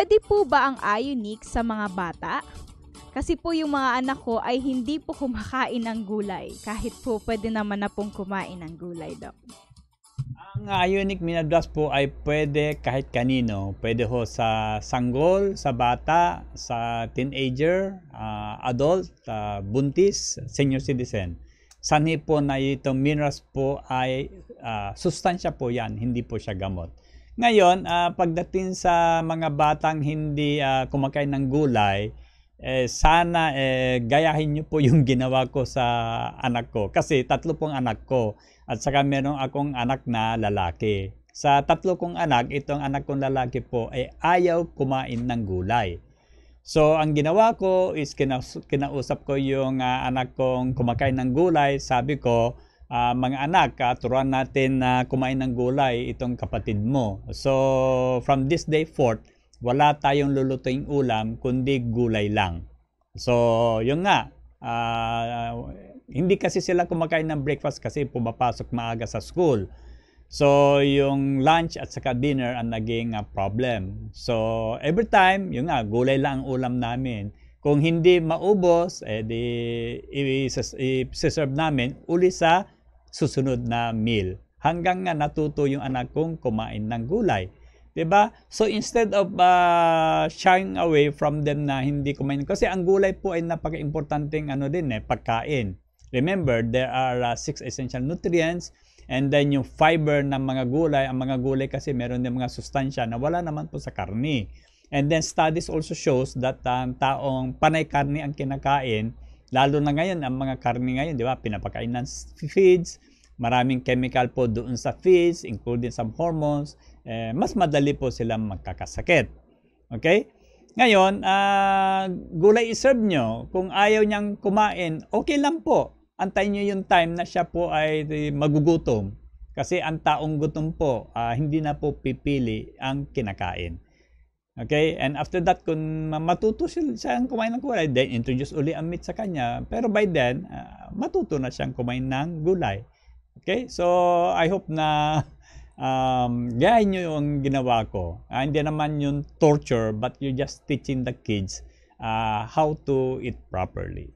Pwede po ba ang ionic sa mga bata? Kasi po yung mga anak ko ay hindi po kumakain ng gulay. Kahit po pwede naman na pong kumain ng gulay, Doc. Ang ionic minadwas po ay pwede kahit kanino. Pwede ho sa sanggol, sa bata, sa teenager, adult, buntis, senior citizen. Sanhi po na itong minerals po ay sustansya po yan, hindi po siya gamot. Ngayon, pagdating sa mga batang hindi kumakain ng gulay, sana gayahin nyo po yung ginawa ko sa anak ko. Kasi 3 pong anak ko at saka meron akong anak na lalaki. Sa 3 kong anak, itong anak kong lalaki po ay ayaw kumain ng gulay. So, ang ginawa ko is kinausap ko yung anak kong kumakain ng gulay. Sabi ko, mga anak, turuan natin na kumain ng gulay itong kapatid mo. So, from this day forth, wala tayong lulutuing ulam kundi gulay lang. So, yun nga. Hindi kasi sila kumakain ng breakfast kasi pumapasok maaga sa school. So, yung lunch at saka dinner ang naging problem. So, every time, yun nga, gulay lang ang ulam namin. Kung hindi maubos, i-serve namin uli sa susunod na meal. Hanggang nga natuto yung anak kong kumain ng gulay. Diba? So instead of shying away from them na hindi kumain, kasi ang gulay po ay napaka-importanteng pagkain. Remember, there are 6 essential nutrients and then yung fiber ng mga gulay. Ang mga gulay kasi meron din mga sustansya na wala naman po sa karni. And then studies also shows that ang taong panay karni ang kinakain, lalo na ngayon, ang mga karni ngayon, di ba, pinapakain ng feeds, maraming chemical po doon sa feeds, including some hormones, mas madali po silang magkakasakit. Okay? Ngayon, gulay iserve nyo. Kung ayaw niyang kumain, okay lang po. Antayin nyo yung time na siya po ay magugutom. Kasi ang taong gutom po, hindi na po pipili ang kinakain. Okay? And after that, kung matuto siyang kumain ng gulay, then introduce uli ang meat sa kanya. Pero by then, matuto na siyang kumain ng gulay. Okay? So, I hope na gayahin nyo yung ginawa ko. Hindi naman yung torture, but you're just teaching the kids how to eat properly.